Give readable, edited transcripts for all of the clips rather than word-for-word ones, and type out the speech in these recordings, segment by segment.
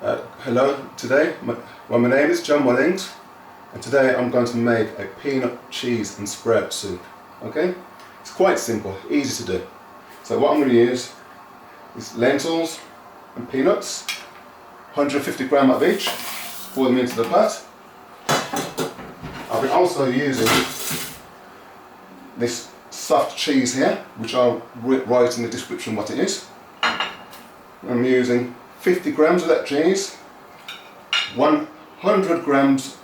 Hello, my name is John Mullings, and today I'm going to make a peanut, cheese and sprout soup. Okay? It's quite simple, easy to do. So what I'm going to use is lentils and peanuts, 150 gram of each, pour them into the pot. I'll be also using this soft cheese here, which I'll write in the description what it is. I'm using 50 grams of that cheese, 100 grams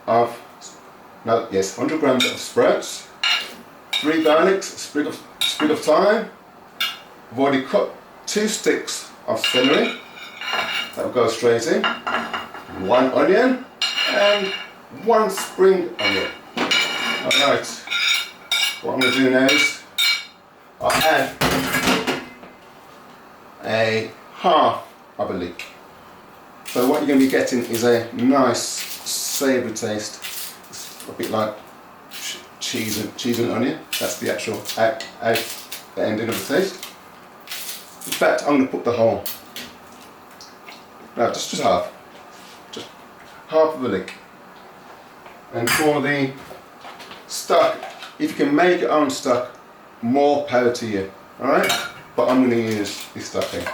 of 100 grams of sprouts, 3 garlics, sprig of thyme. I've already cut 2 sticks of celery that will go straight in, 1 onion and 1 spring onion. Alright, what I'm going to do now is I'll add a half of a leek. So what you're going to be getting is a nice savoury taste. It's a bit like cheese and onion. That's the actual the ending of the taste. In fact, I'm going to put the whole. No, just half. Just half of a leek. And for the stock, if you can make your own stock, more power to you. Alright? But I'm going to use this stock here.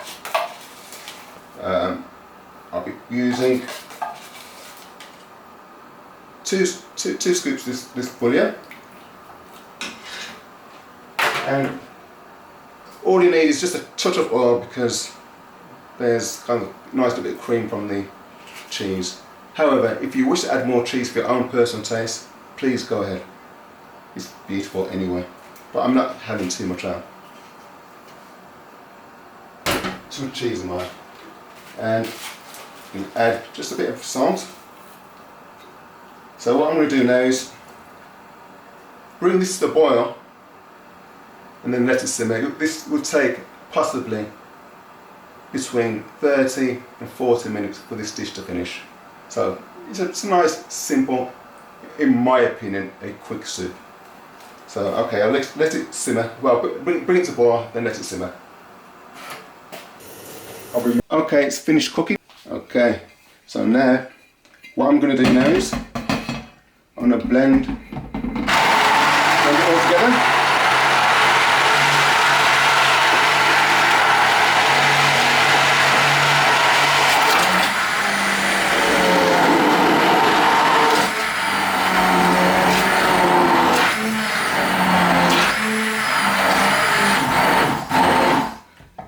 I'll be using two scoops this bouillon, and all you need is just a touch of oil because there's kind of nice little bit of cream from the cheese. However, if you wish to add more cheese for your own personal taste, please go ahead. It's beautiful anyway, but I'm not having too much on. Too much cheese in mine. And you can add just a bit of salt. So what I'm going to do now is bring this to the boil and then let it simmer. This will take possibly between 30 and 40 minutes for this dish to finish. So it's a nice, simple, in my opinion, a quick soup. So okay, I'll let it simmer. Well, bring it to boil, then let it simmer. Okay, it's finished cooking. Okay, so now what I'm going to do now is I'm going to blend it all together.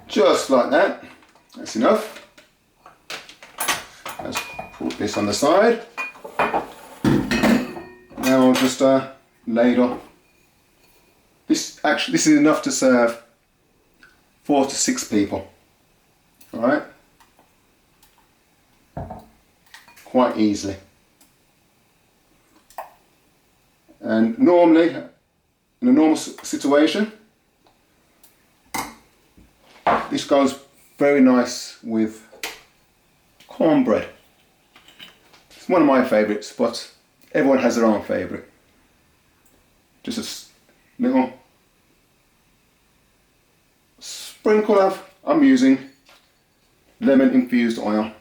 Just like that. That's enough. Let's put this on the side. Now I'll just ladle. This is enough to serve 4 to 6 people. All right, quite easily. And normally, in a normal situation, this goes very nice with cornbread. It's one of my favourites, but everyone has their own favourite. Just a little sprinkle of, I'm using lemon infused oil.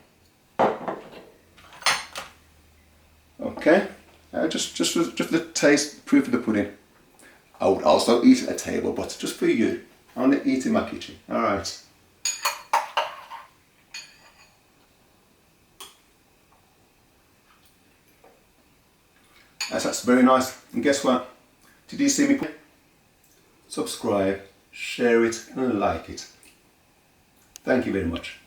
Okay, just for the taste, proof of the pudding. I would also eat at a table, but just for you, I only eat in my kitchen. Alright. That's very nice. And guess what? Did you see me? Subscribe, share it and like it. Thank you very much.